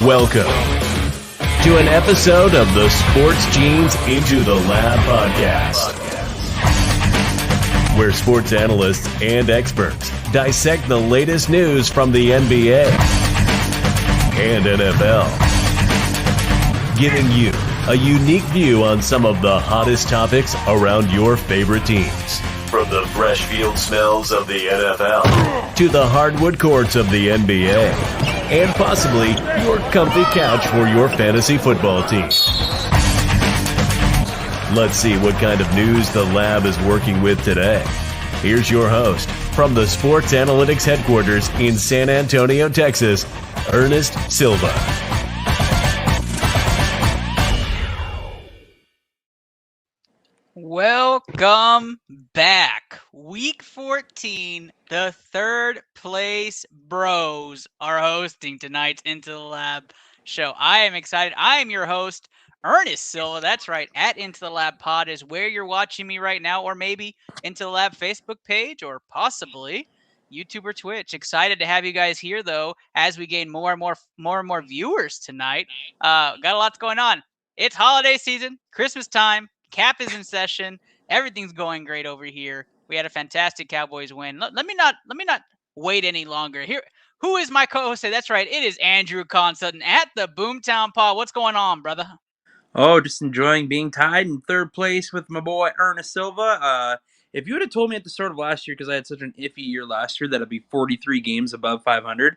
Welcome to an episode of the Sports Genes Into the Lab podcast, where sports analysts and experts dissect the latest news from the NBA and NFL, giving you a unique view on some of the hottest topics around your favorite teams. From the fresh field smells of the NFL to the hardwood courts of the NBA, and possibly your comfy couch for your fantasy football team. Let's see what kind of news the lab is working with today. Here's your host from the Sports Analytics headquarters in San Antonio, Texas, Ernest Silva. Welcome back. Week 14, the third place bros are hosting tonight's Into the Lab show. I am excited. I am your host, Ernest Silva. That's right. At Into the Lab Pod is where you're watching me right now, or maybe Into the Lab Facebook page, or possibly YouTube or Twitch. Excited to have you guys here, though, as we gain more and more viewers tonight. Got a lot going on. It's holiday season, Christmas time. Cap is in session. Everything's going great over here. We had a fantastic Cowboys win. Let me not wait any longer. Here, who is my co-host? That's right. It is Andrew Consutton at the Boomtown Pod. What's going on, brother? Oh, just enjoying being tied in third place with my boy Ernest Silva. If you would have told me at the start of last year, because I had such an iffy year last year, that it'd be 43 games above 500,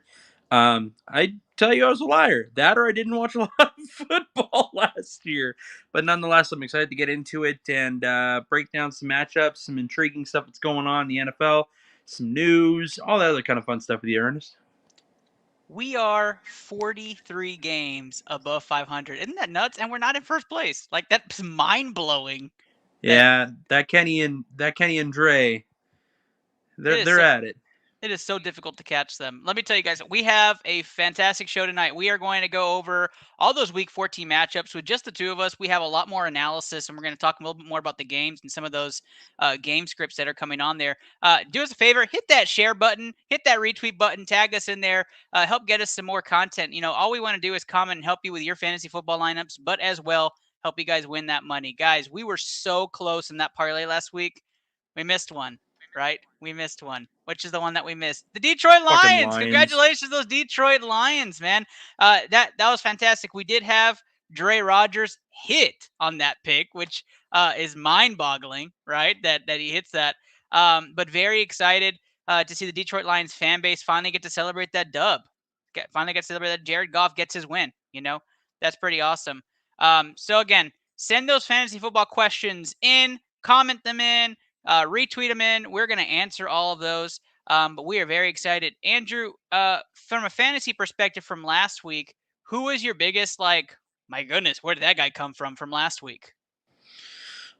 I'd tell you I was a liar. That or I didn't watch a lot of football last year. But nonetheless, I'm excited to get into it and break down some matchups, some intriguing stuff that's going on in the NFL, some news, all that other kind of fun stuff with you, Ernest. We are 43 games above 500. Isn't that nuts? And we're not in first place. Like, that's mind-blowing. Yeah, that Kenny and Dre, they're at it. It is so difficult to catch them. Let me tell you guys, we have a fantastic show tonight. We are going to go over all those Week 14 matchups with just the two of us. We have a lot more analysis, and we're going to talk a little bit more about the games and some of those game scripts that are coming on there. Do us a favor, hit that share button, hit that retweet button, tag us in there, help get us some more content. You know, all we want to do is comment and help you with your fantasy football lineups, but as well, help you guys win that money. Guys, we were so close in that parlay last week. We missed one. Right? We missed one. Which is the one that we missed? The Detroit Lions. Congratulations, those Detroit Lions, man. That was fantastic. We did have Dre Rogers hit on that pick, which is mind-boggling, right? That he hits that. But very excited to see the Detroit Lions fan base finally get to celebrate that dub. Finally get to celebrate that Jared Goff gets his win. You know, that's pretty awesome. So again, send those fantasy football questions in, comment them in. Retweet them in. We're going to answer all of those, but we are very excited. Andrew, from a fantasy perspective from last week, who was your biggest, my goodness, where did that guy come from last week?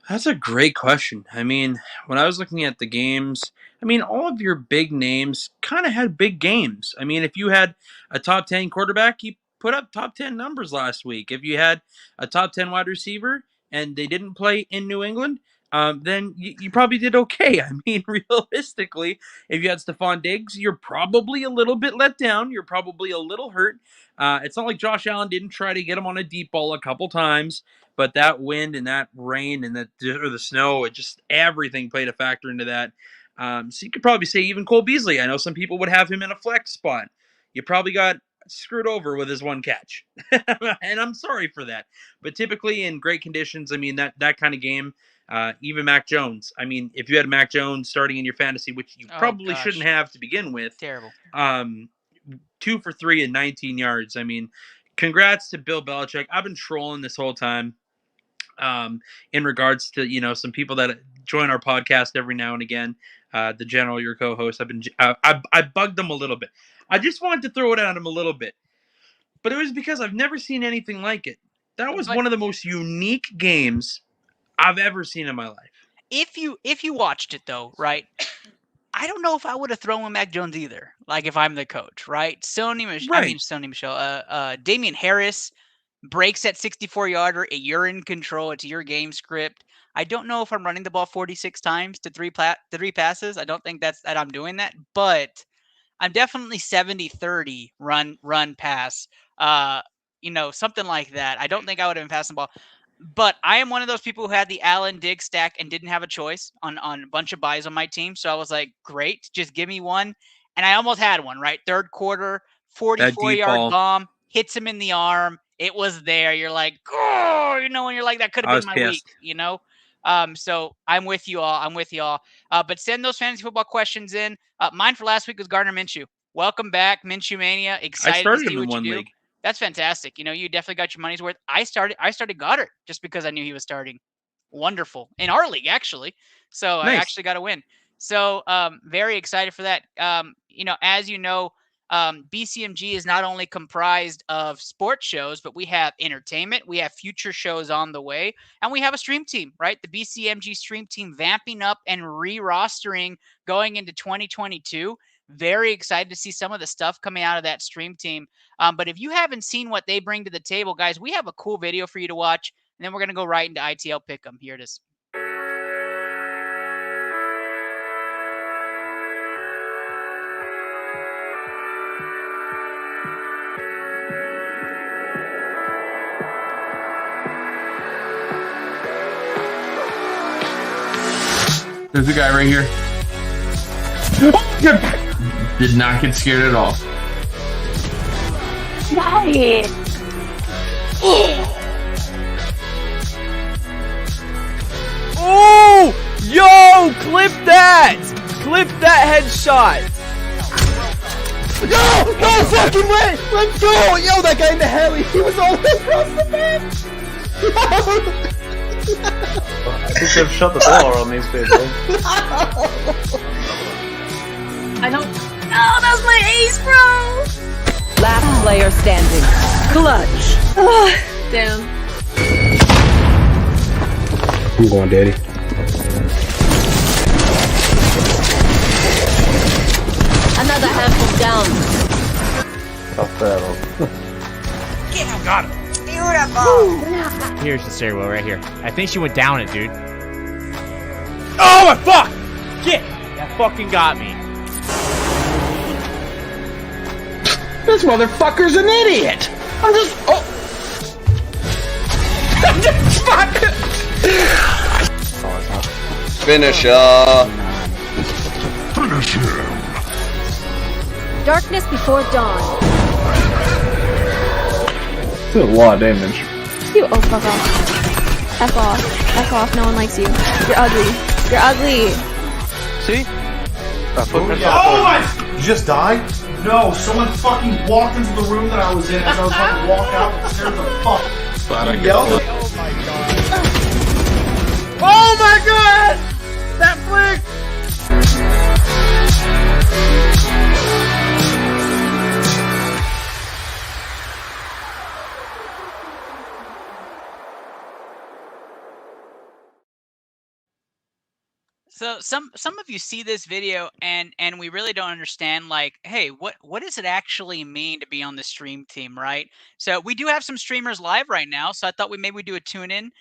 That's a great question. I mean, when I was looking at the games, all of your big names kind of had big games. I mean, if you had a top 10 quarterback, you put up top 10 numbers last week. If you had a top 10 wide receiver and they didn't play in New England, then you probably did okay. I mean, realistically, if you had Stephon Diggs, you're probably a little bit let down. You're probably a little hurt. It's not like Josh Allen didn't try to get him on a deep ball a couple times, but that wind and that rain and the snow, it just everything played a factor into that. So you could probably say even Cole Beasley. I know some people would have him in a flex spot. You probably got screwed over with his one catch, and I'm sorry for that. But typically in great conditions, I mean that kind of game. Even Mac Jones. I mean, if you had Mac Jones starting in your fantasy, which you probably shouldn't have to begin with. Terrible. 2 for 3 and 19 yards. I mean, congrats to Bill Belichick. I've been trolling this whole time in regards to, some people that join our podcast every now and again. The General, your co-host, I bugged them a little bit. I just wanted to throw it at him a little bit. But it was because I've never seen anything like it. That was one of the most unique games I've ever seen in my life. If you watched it though, right? I don't know if I would have thrown Mac Jones either. Like if I'm the coach, right? Damian Harris breaks that 64-yarder. You're in control. It's your game script. I don't know if I'm running the ball 46 times to three passes. I don't think that I'm doing that, but I'm definitely 70-30 run pass. something like that. I don't think I would have been passing the ball. But I am one of those people who had the Allen Diggs stack and didn't have a choice on a bunch of buys on my team. So I was like, great, just give me one. And I almost had one, right? Third quarter, That deep 44-yard ball. bomb, hits him in the arm. It was there. You're like, oh, when you're like, that could have I been was my week, pissed. So I'm with you all. I'm with you all. But send those fantasy football questions in. Mine for last week was Gardner Minshew. Welcome back, Minshew Mania. I Excited to started see him in what you one do. league. That's fantastic. You definitely got your money's worth. I started Goddard just because I knew he was starting. Wonderful. In our league, actually. So I Nice. actually got a win. So very excited for that. As you know, BCMG is not only comprised of sports shows, but we have entertainment, we have future shows on the way, and we have a stream team, right? The BCMG stream team vamping up and re-rostering going into 2022. Very excited to see some of the stuff coming out of that stream team. But if you haven't seen what they bring to the table, guys, we have a cool video for you to watch. And then we're going to go right into ITL Pick'em. Here it is. There's a guy right here. Did not get scared at all. Nice. Oh! Yo! Clip that! Clip that headshot! No! No fucking way! Let's go! Yo, that guy in the heli, he was all across the map! I think they've shut the door on these people. I don't. Oh, that's my ace, bro! Last player standing. Clutch. Oh, damn. I'm going, daddy. Another handful down. Tough battle. Here's the stairwell right here. I think she went down it, dude. Oh my fuck! Get! That fucking got me. This motherfucker's an idiot. I'm just. Oh. Finisher. Darkness before dawn. Did a lot of damage. You. Oh, fuck off. F off. F off. No one likes you. You're ugly. You're ugly. See? Oh my! You just died? No, someone fucking walked into the room that I was in as I was about to walk out the stairs. The fuck? Glad I Yelled. got Oh my god. Oh my god! That flick! So some of you see this video and we really don't understand, like, hey, what does it actually mean to be on the stream team, right? So we do have some streamers live right now, so I thought maybe we'd do a tune in.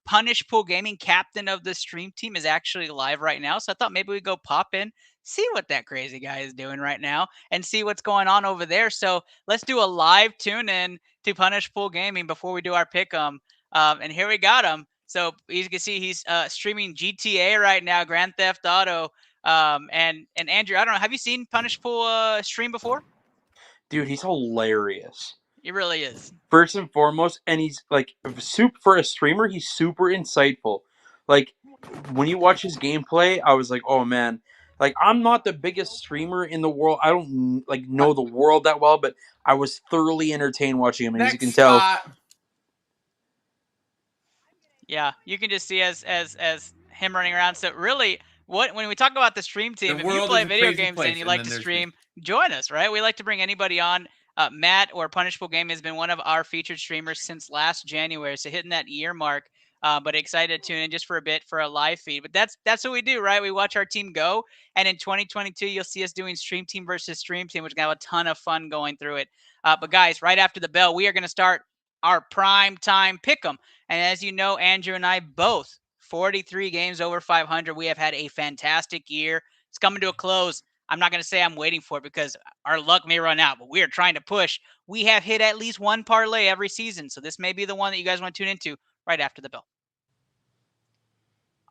Punish Pool Gaming, captain of the stream team, is actually live right now, so I thought maybe we'd go pop in, see what that crazy guy is doing right now, and see what's going on over there. So let's do a live tune in to Punish Pool Gaming before we do our pick 'em. And here we got him. So you can see he's streaming GTA right now, Grand Theft Auto. And Andrew, I don't know, have you seen Punish Pool stream before? Dude, he's hilarious. He really is. First and foremost, and he's like for a streamer, he's super insightful. Like when you watch his gameplay, I was like, oh man. Like I'm not the biggest streamer in the world. I don't like know the world that well, but I was thoroughly entertained watching him, and as you can tell. Yeah, you can just see as him running around. So really, when we talk about the stream team, if you play video games and you like to stream, join us, right? We like to bring anybody on. Matt or Punishable Game has been one of our featured streamers since last January, so hitting that year mark. But excited to tune in just for a bit for a live feed. But that's what we do, right? We watch our team go, and in 2022, you'll see us doing stream team versus stream team, which is gonna have a ton of fun going through it. But guys, right after the bell, we are gonna start our prime time pick 'em. And as you know, Andrew and I both 43 games over 500. We have had a fantastic year. It's coming to a close. I'm not going to say I'm waiting for it because our luck may run out, but we are trying to push. We have hit at least one parlay every season, so this may be the one that you guys want to tune into right after the bell.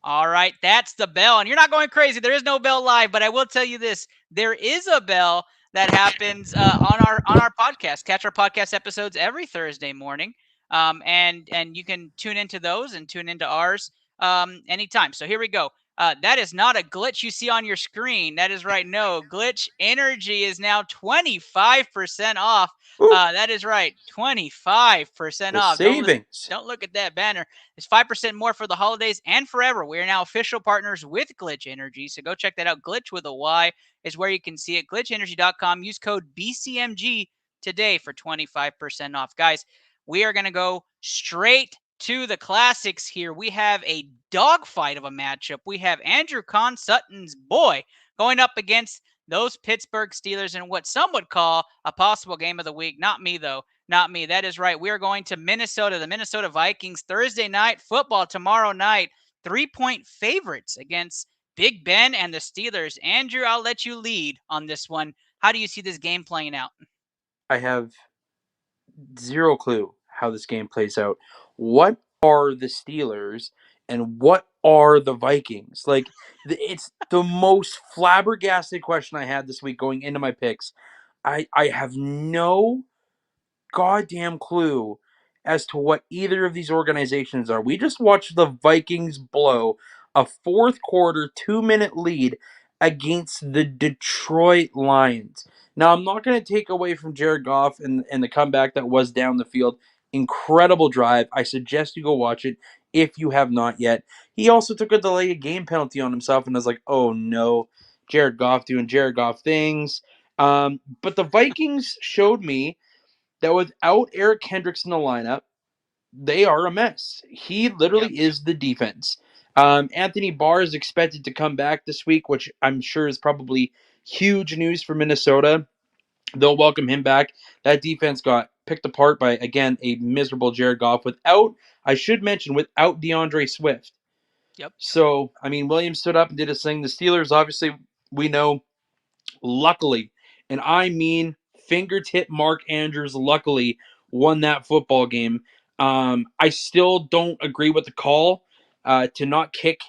All right, that's the bell. And you're not going crazy. There is no bell live, but I will tell you this. There is a bell that happens on our podcast. Catch our podcast episodes every Thursday morning. And you can tune into those and tune into ours anytime. So here we go. That is not a glitch you see on your screen. That is right. No, Glitch Energy is now 25% off. That is right. 25% The off. savings. Don't look at that banner. It's 5% more for the holidays and forever. We are now official partners with Glitch Energy. So go check that out. Glitch with a Y is where you can see it. GlitchEnergy.com. Use code BCMG today for 25% off. Guys, we are going to go straight to the classics here. We have a dogfight of a matchup. We have Andrew Con Sutton's boy going up against those Pittsburgh Steelers in what some would call a possible game of the week. Not me, though. Not me. That is right. We are going to Minnesota, the Minnesota Vikings, Thursday night football tomorrow night. 3-point favorites against Big Ben and the Steelers. Andrew, I'll let you lead on this one. How do you see this game playing out? I have zero clue how this game plays out. What are the Steelers and what are the Vikings? Like, it's the most flabbergasted question I had this week going into my picks. I have no goddamn clue as to what either of these organizations are. We just watched the Vikings blow a fourth quarter 2-minute lead against the Detroit Lions. Now, I'm not going to take away from Jared Goff and the comeback that was down the field. Incredible drive. I suggest you go watch it if you have not yet. He also took a delay of game penalty on himself, and I was like, oh no, Jared Goff doing Jared Goff things. But the Vikings showed me that without Eric Kendricks in the lineup, they are a mess. He literally is the defense. Anthony Barr is expected to come back this week, which I'm sure is probably huge news for Minnesota. They'll welcome him back. That defense got picked apart by, again, a miserable Jared Goff I should mention, without DeAndre Swift. Yep. So, I mean, Williams stood up and did his thing. The Steelers, obviously, we know, luckily, and I mean fingertip Mark Andrews luckily won that football game. I still don't agree with the call to not kick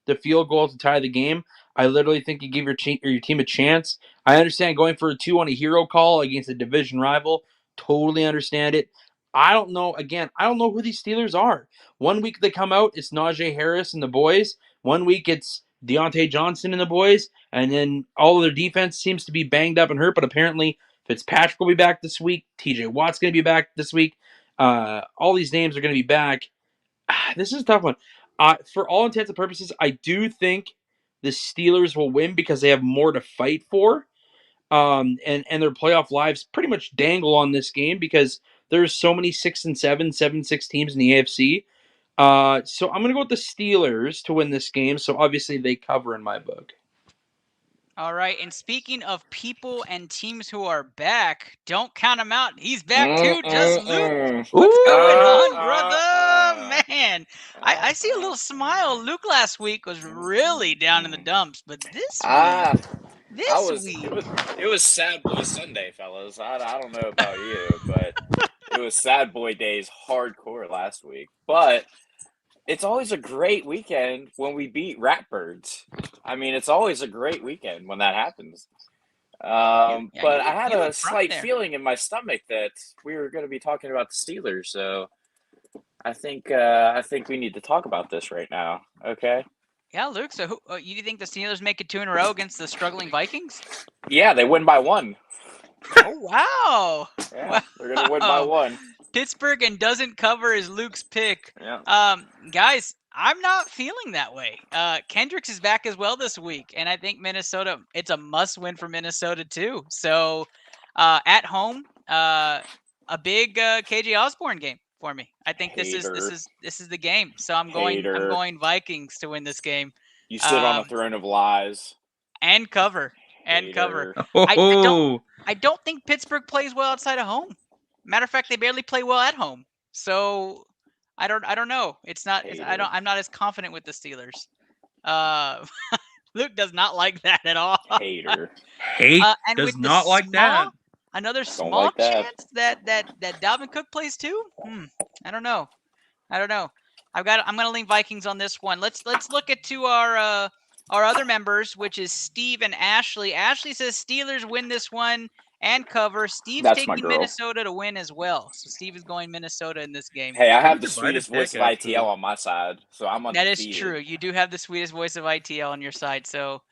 the field goal to tie the game. I literally think you give your team a chance. I understand going for a 2 on a hero call against a division rival. Totally understand it. I don't know. Again, I don't know who these Steelers are. One week they come out, it's Najee Harris and the boys. One week it's Deontay Johnson and the boys. And then all of their defense seems to be banged up and hurt, but apparently Fitzpatrick will be back this week. TJ Watt's going to be back this week. All these names are going to be back. This is a tough one. For all intents and purposes, I do think the Steelers will win because they have more to fight for. And their playoff lives pretty much dangle on this game because there's so many 6-7, 7-6 teams in the AFC. So I'm going to go with the Steelers to win this game. So obviously they cover in my book. All right, and speaking of people and teams who are back, don't count him out. He's back too, just Luke. What's going on, brother? Man, I see a little smile. Luke last week was really down in the dumps, but this week, it was Sad Boy Sunday, fellas. I don't know about you, but it was Sad Boy Days hardcore last week. But it's always a great weekend when we beat Ratbirds. I mean, it's always a great weekend when that happens. But I had a slight feeling in my stomach that we were going to be talking about the Steelers. So I think we need to talk about this right now. Okay. Yeah, Luke. So you think the Steelers make it 2 in a row against the struggling Vikings? Yeah, they win by 1. Oh, wow. Yeah, wow. They're going to win by 1. Pittsburgh and doesn't cover is Luke's pick. Yeah. Guys, I'm not feeling that way. Kendricks is back as well this week, and I think Minnesota, it's a must-win for Minnesota too. So at home, a big KJ Osborne game for me. I think this is the game. So I'm going Vikings to win this game. You sit on a throne of lies. And cover. Oh. I don't think Pittsburgh plays well outside of home. Matter of fact, they barely play well at home. So I don't know. I'm not as confident with the Steelers. Luke does not like that at all. Hater. Hate And does with the not like that. another Don't small like that. chance that Dalvin Cook plays too. I don't know. I'm gonna lean Vikings on this one. Let's look at our other members, which is Steve and Ashley. Ashley says Steelers win this one and cover. Steve's That's my taking girl. Minnesota to win as well. So Steve is going Minnesota in this game. Hey, I have Pretty the divided sweetest voice pick, of actually. ITL on my side, so I'm That undefeated. is true. You do have the sweetest voice of ITL on your side, so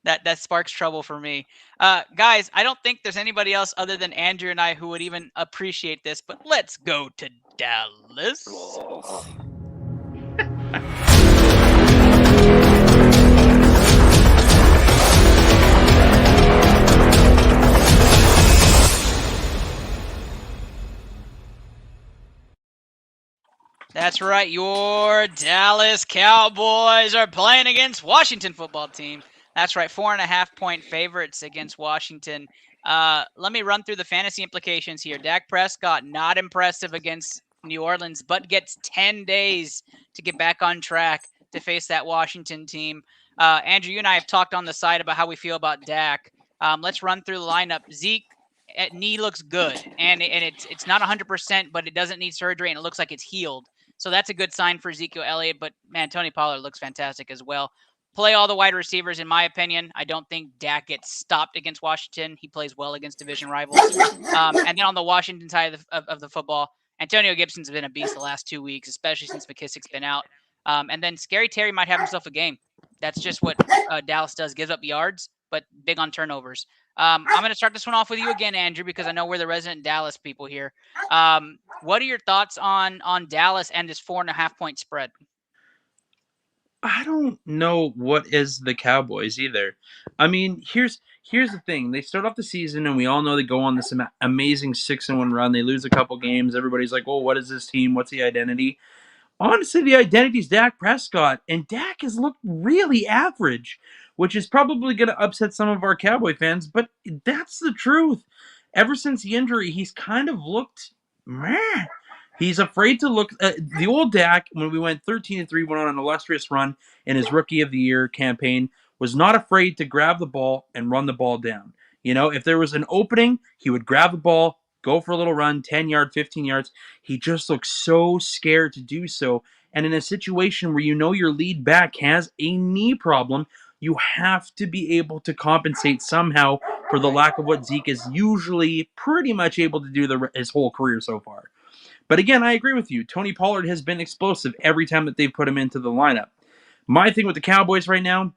that sparks trouble for me. Guys, I don't think there's anybody else other than Andrew and I who would even appreciate this, but let's go to Dallas. Ugh. That's right. Your Dallas Cowboys are playing against Washington football team. That's right. 4.5-point favorites against Washington. Let me run through the fantasy implications here. Dak Prescott, not impressive against New Orleans, but gets 10 days to get back on track to face that Washington team. Andrew, you and I have talked on the side about how we feel about Dak. Let's run through the lineup. Zeke, knee looks good, and it's not 100%, but it doesn't need surgery, and it looks like it's healed. So that's a good sign for Ezekiel Elliott. But, man, Tony Pollard looks fantastic as well. Play all the wide receivers, in my opinion. I don't think Dak gets stopped against Washington. He plays well against division rivals. And then on the Washington side of the football, Antonio Gibson's been a beast the last 2 weeks, especially since McKissick's been out. And then Scary Terry might have himself a game. That's just what Dallas does, gives up yards, but big on turnovers. I'm going to start this one off with you again, Andrew, because I know we're the resident Dallas people here. What are your thoughts on Dallas and this 4.5-point spread? I don't know what is the Cowboys either. I mean, here's the thing. They start off the season, and we all know they go on this amazing 6-1 run. They lose a couple games. Everybody's like, "Oh, what is this team? What's the identity?" Honestly, the identity is Dak Prescott, and Dak has looked really average, which is probably going to upset some of our Cowboy fans, but that's the truth. Ever since the injury, he's kind of looked meh. He's afraid to look. The old Dak, when we went 13-3, went on an illustrious run in his Rookie of the Year campaign, was not afraid to grab the ball and run the ball down. You know, if there was an opening, he would grab the ball, go for a little run, 10 yards, 15 yards. He just looks so scared to do so. And in a situation where you know your lead back has a knee problem, you have to be able to compensate somehow for the lack of what Zeke is usually pretty much able to do his whole career so far. But again, I agree with you. Tony Pollard has been explosive every time that they've put him into the lineup. My thing with the Cowboys right now,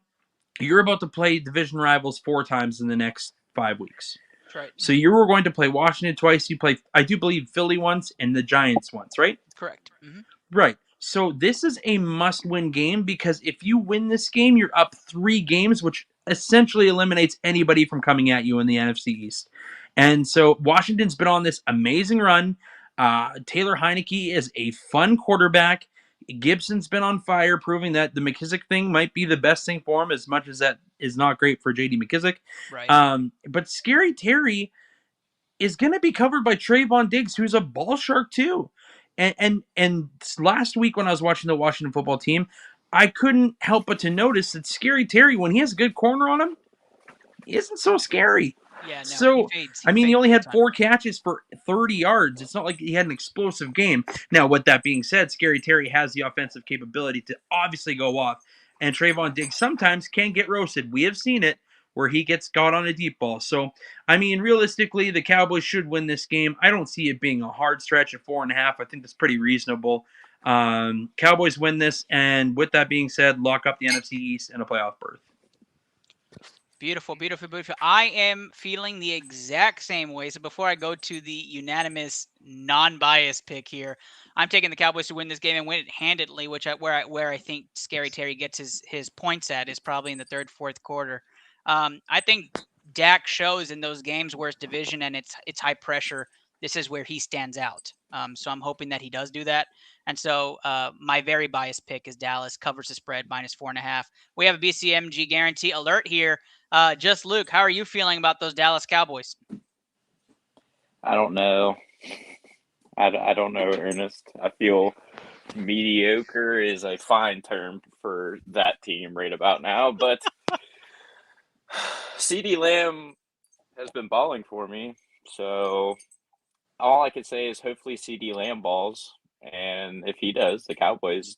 you're about to play division rivals 4 times in the next 5 weeks. That's right. So you were going to play Washington twice. You play, I do believe, Philly once and the Giants once, right? Correct. Mm-hmm. Right. So this is a must-win game because if you win this game, you're up 3 games, which essentially eliminates anybody from coming at you in the NFC East. And so Washington's been on this amazing run. Taylor Heineke is a fun quarterback. Gibson's been on fire, proving that the McKissick thing might be the best thing for him, as much as that is not great for J.D. McKissick. Right. But Scary Terry is going to be covered by Trayvon Diggs, who's a ball shark too. And last week when I was watching the Washington football team, I couldn't help but to notice that Scary Terry, when he has a good corner on him, he isn't so scary. Yeah, no, So, he fades. I mean, he only had big time. 4 catches for 30 yards. It's not like he had an explosive game. Now, with that being said, Scary Terry has the offensive capability to obviously go off. And Trayvon Diggs sometimes can get roasted. We have seen it where he gets caught on a deep ball. So, I mean, realistically, the Cowboys should win this game. I don't see it being a hard stretch at 4.5. I think that's pretty reasonable. Cowboys win this. And with that being said, lock up the NFC East and a playoff berth. Beautiful, beautiful, beautiful. I am feeling the exact same way. So before I go to the unanimous, non-biased pick here, I'm taking the Cowboys to win this game and win it handedly, where I think Scary Terry gets his points at is probably in the third, fourth quarter. I think Dak shows in those games where it's division and it's high pressure. This is where he stands out. So I'm hoping that he does do that. And so my very biased pick is Dallas covers the spread -4.5. We have a BCMG guarantee alert here. Just Luke, how are you feeling about those Dallas Cowboys? I don't know. I don't know, Ernest. I feel mediocre is a fine term for that team right about now, but CD Lamb has been balling for me, so all I could say is hopefully CD Lamb balls, and if he does, the Cowboys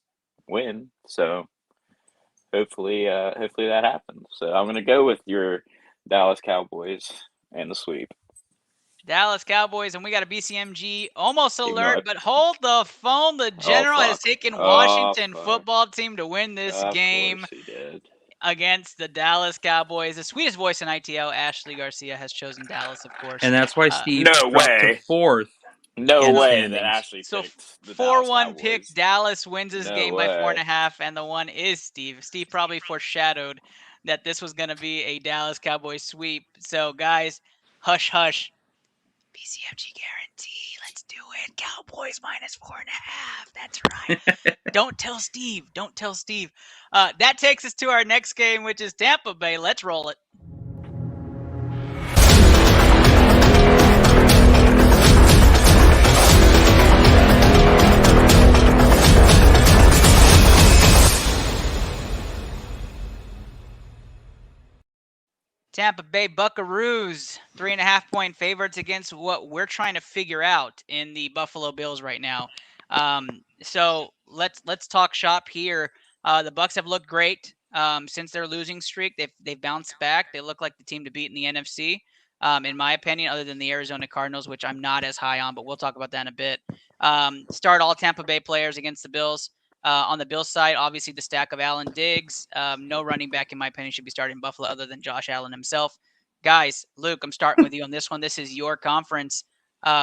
win. So hopefully that happens. So I'm gonna go with your Dallas Cowboys and the sweep. Dallas Cowboys, and we got a BCMG almost Even though alert, but hold the phone. The oh general has fuck, taken oh Washington fuck, football team to win this of game course he did. against the Dallas Cowboys. The sweetest voice in ITL, Ashley Garcia, has chosen Dallas, of course. And that's why Steve No dropped to way. 4th No in the way that standings. Ashley So picked the Dallas 4-1 pick. Cowboys. Dallas wins this No game by way. 4.5, and the one is Steve. Steve probably foreshadowed that this was going to be a Dallas Cowboys sweep. So guys, hush hush. BCMG guarantee. Let's do it. Cowboys minus 4.5. That's right. Don't tell Steve. Don't tell Steve. That takes us to our next game, which is Tampa Bay. Let's roll it. Tampa Bay Buckaroos, 3.5-point favorites against what we're trying to figure out in the Buffalo Bills right now. So let's talk shop here. The Bucs have looked great since their losing streak. They've bounced back. They look like the team to beat in the NFC, in my opinion, other than the Arizona Cardinals, which I'm not as high on, but we'll talk about that in a bit. Start all Tampa Bay players against the Bills. On the Bills side, obviously the stack of Allen Diggs. No running back, in my opinion, should be starting Buffalo other than Josh Allen himself. Guys, Luke, I'm starting with you on this one. This is your conference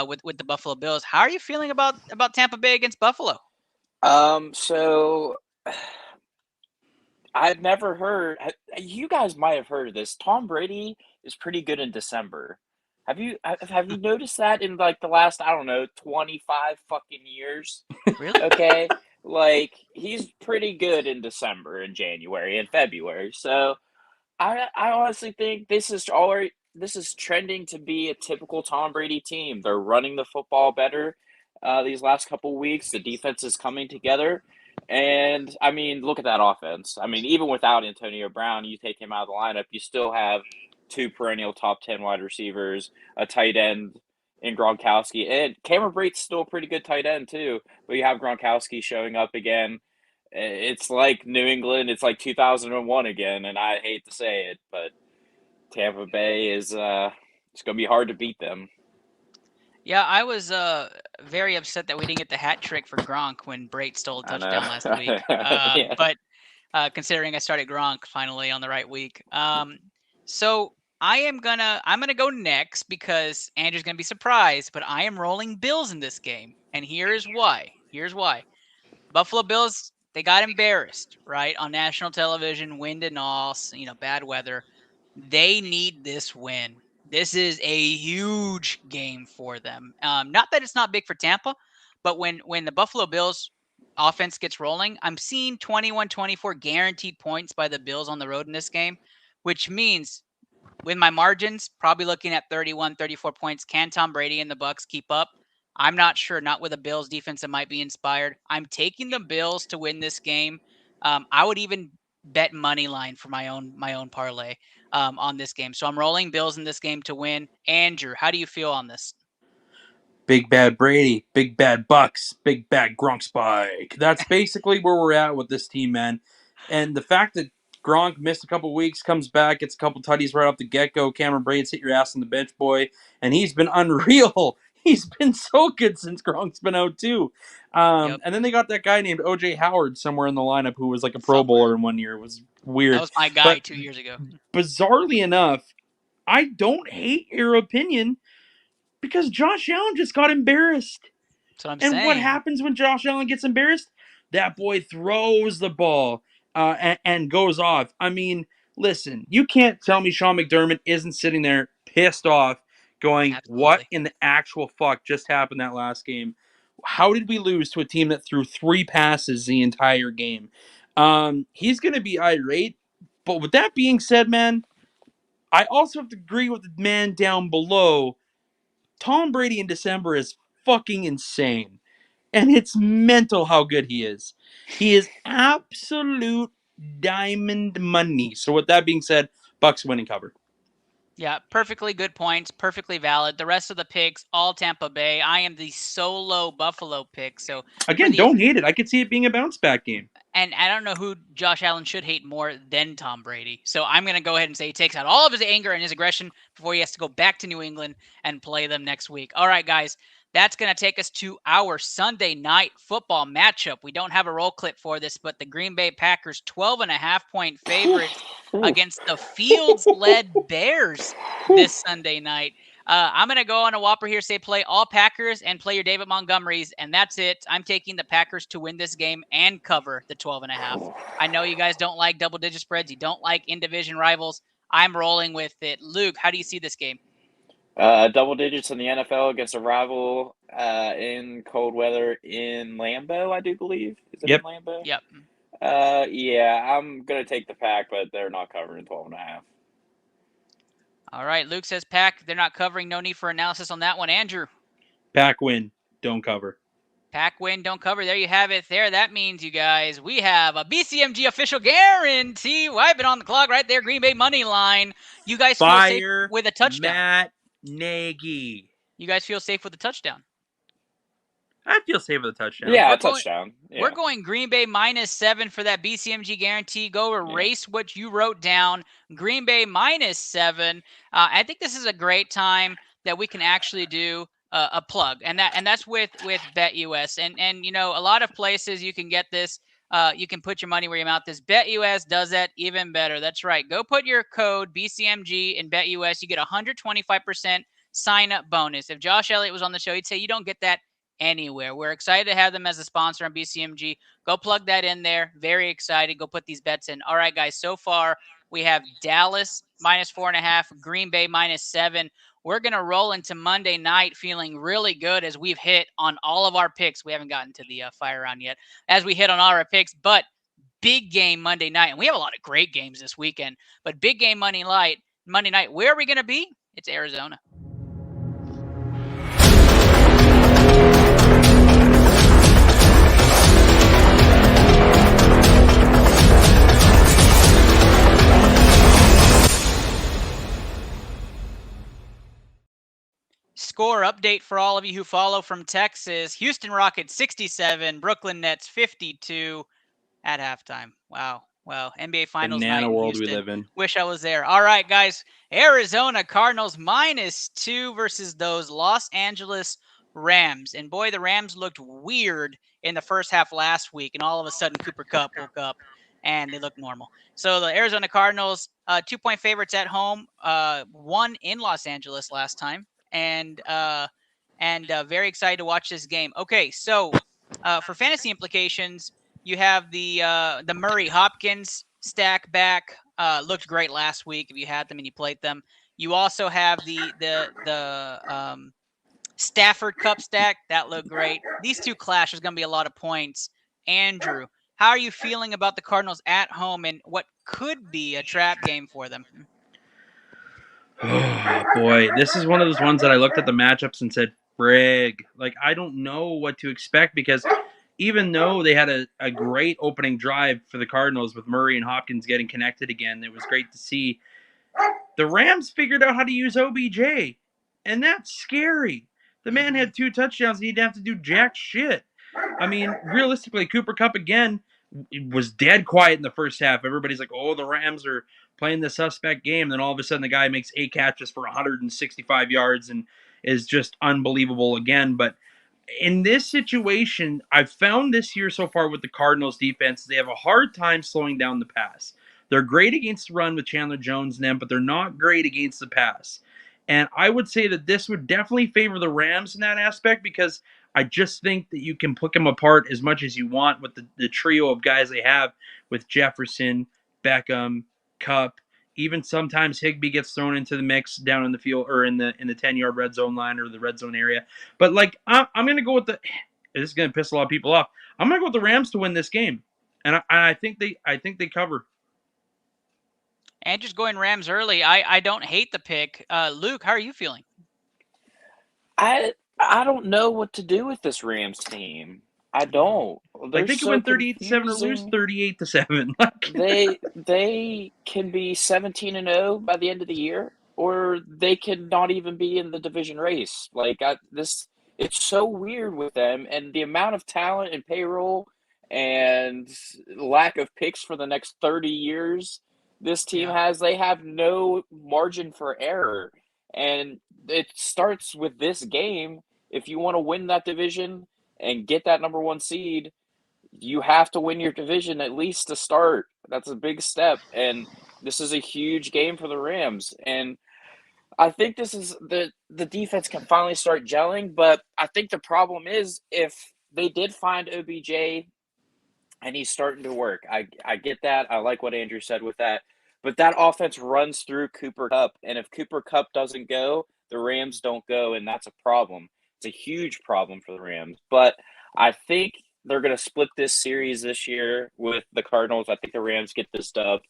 with the Buffalo Bills. How are you feeling about Tampa Bay against Buffalo? So I've never heard. You guys might have heard of this. Tom Brady is pretty good in December. Have you noticed that in like the last, I don't know, 25 fucking years? Really? Okay. Like he's pretty good in December and January and February. So I honestly think this is trending to be a typical Tom Brady team. They're running the football better these last couple weeks. The defense is coming together. And I mean, look at that offense. I mean, even without Antonio Brown, you take him out of the lineup, you still have two perennial top 10 wide receivers, a tight end in Gronkowski, and Cameron Brate's still a pretty good tight end too. But you have Gronkowski showing up again. It's like New England. It's like 2001 again, and I hate to say it, but Tampa Bay is it's going to be hard to beat them. Yeah, I was very upset that we didn't get the hat trick for Gronk when Brate stole a touchdown last week. Yeah. But considering I started Gronk finally on the right week, so I'm gonna go next because Andrew's gonna be surprised. But I am rolling Bills in this game, and here's why. Buffalo Bills, they got embarrassed, right, on national television, wind and all, bad weather. They need this win. This is a huge game for them. Not that it's not big for Tampa, but when the Buffalo Bills offense gets rolling, I'm seeing 21-24 guaranteed points by the Bills on the road in this game, which means with my margins, probably looking at 31, 34 points. Can Tom Brady and the Bucs keep up? I'm not sure. Not with a Bills defense that might be inspired. I'm taking the Bills to win this game. I would even bet money line for my own parlay on this game. So I'm rolling Bills in this game to win. Andrew, how do you feel on this? Big bad Brady, big bad Bucks, big bad Gronk spike. That's basically where we're at with this team, man. And the fact that Gronk missed a couple weeks, comes back, gets a couple tutties right off the get-go. Cameron Brate's hit your ass on the bench, boy. And he's been unreal. He's been so good since Gronk's been out, too. Yep. And then they got that guy named O.J. Howard somewhere in the lineup who was like a Pro Bowler in 1 year. It was weird. That was my guy 2 years ago. Bizarrely enough, I don't hate your opinion because Josh Allen just got embarrassed. That's what I'm and saying. What happens when Josh Allen gets embarrassed? That boy throws the ball and goes off. I mean, listen, you can't tell me Sean McDermott isn't sitting there pissed off going, Absolutely. What in the actual fuck just happened that last game? How did we lose to a team that threw 3 passes the entire game? He's going to be irate. But with that being said, man, I also have to agree with the man down below. Tom Brady in December is fucking insane. And it's mental how good he is. He is absolute diamond money. So with that being said, Bucks winning cover. Yeah, perfectly good points, perfectly valid. The rest of the picks, all Tampa Bay. I am the solo Buffalo pick. So Again, don't hate it. I could see it being a bounce back game. And I don't know who Josh Allen should hate more than Tom Brady. So I'm going to go ahead and say he takes out all of his anger and his aggression before he has to go back to New England and play them next week. All right, guys, that's going to take us to our Sunday night football matchup. We don't have a roll clip for this, but the Green Bay Packers 12.5-point favorites against the Fields-led Bears this Sunday night. I'm going to go on a whopper here, say play all Packers and play your David Montgomerys, and that's it. I'm taking the Packers to win this game and cover the 12.5. I know you guys don't like double-digit spreads. You don't like in-division rivals. I'm rolling with it. Luke, how do you see this game? Double digits in the NFL against a rival in cold weather in Lambeau, I do believe. Is it in Lambeau? Yep. Yeah, I'm going to take the Pack, but they're not covering 12.5. All right, Luke says Pack. They're not covering. No need for analysis on that one. Andrew? Pack win, don't cover. Pack win, don't cover. There you have it. That means, you guys, we have a BCMG official guarantee. Wiping on the clock right there. Green Bay money line. You guys feel safe with a touchdown? Matt Nagy. You guys feel safe with a touchdown? I feel safe with a touchdown. Yeah, touchdown. Yeah. We're going Green Bay -7 for that BCMG guarantee. Go erase what you wrote down. Green Bay -7. I think this is a great time that we can actually do a plug, and that's with BetUS. And you know, a lot of places you can get this. You can put your money where your mouth is. BetUS does that even better. That's right. Go put your code BCMG in BetUS. You get 125% sign-up bonus. If Josh Elliott was on the show, he'd say you don't get that anywhere. We're excited to have them as a sponsor on BCMG. Go plug that in there. Very excited. Go put these bets in. All right, guys. So far, we have Dallas -4.5, Green Bay -7. We're going to roll into Monday night feeling really good as we've hit on all of our picks. We haven't gotten to the fire round yet as we hit on all our picks, but big game Monday night. And we have a lot of great games this weekend, but big game Monday night. Where are we going to be? It's Arizona. Score update for all of you who follow from Texas. Houston Rockets 67, Brooklyn Nets 52 at halftime. Wow. NBA Finals Banana night in world Houston. we live in. Wish I was there. All right, guys. Arizona Cardinals -2 versus those Los Angeles Rams. And boy, the Rams looked weird in the first half last week. And all of a sudden, Cooper Kupp woke up and they look normal. So the Arizona Cardinals, 2-point favorites at home, won in Los Angeles last time. And very excited to watch this game. Okay, so for fantasy implications, you have the Murray Hopkins stack back. Looked great last week if you had them and you played them. You also have the Stafford Cup stack that looked great. These two clash. There's going to be a lot of points. Andrew, how are you feeling about the Cardinals at home and what could be a trap game for them? Oh, boy. This is one of those ones that I looked at the matchups and said, frig. Like, I don't know what to expect because even though they had a great opening drive for the Cardinals with Murray and Hopkins getting connected again, it was great to see. The Rams figured out how to use OBJ, and that's scary. The man had 2 touchdowns. He didn't have to do jack shit. I mean, realistically, Cooper Kupp again was dead quiet in the first half. Everybody's like, oh, the Rams are playing the suspect game. Then all of a sudden the guy makes 8 catches for 165 yards and is just unbelievable again. But in this situation, I've found this year so far with the Cardinals defense, they have a hard time slowing down the pass. They're great against the run with Chandler Jones and them, but they're not great against the pass. And I would say that this would definitely favor the Rams in that aspect because I just think that you can pick them apart as much as you want with the trio of guys they have with Jefferson, Beckham, Kupp. Even sometimes Higbee gets thrown into the mix down in the field or in the 10-yard red zone line or the red zone area. But like I'm going to go with this is going to piss a lot of people off. I'm going to go with the Rams to win this game, and I think they cover. And just going Rams early, I don't hate the pick. Luke, how are you feeling? I don't know what to do with this Rams team. I don't. They're Like they could so win 38-7 or lose confusing. 38-7. They can be 17-0 by the end of the year, or they could not even be in the division race. It's so weird with them, and the amount of talent and payroll and lack of picks for the next 30 years this team has. They have no margin for error, and it starts with this game. If you want to win that division and get that number one seed, you have to win your division at least to start. That's a big step, and this is a huge game for the Rams. And I think this is the defense can finally start gelling, but I think the problem is if they did find OBJ and he's starting to work. I get that. I like what Andrew said with that. But that offense runs through Cooper Kupp, and if Cooper Kupp doesn't go, the Rams don't go, and that's a problem. It's a huge problem for the Rams. But I think they're going to split this series this year with the Cardinals. I think the Rams get this dub.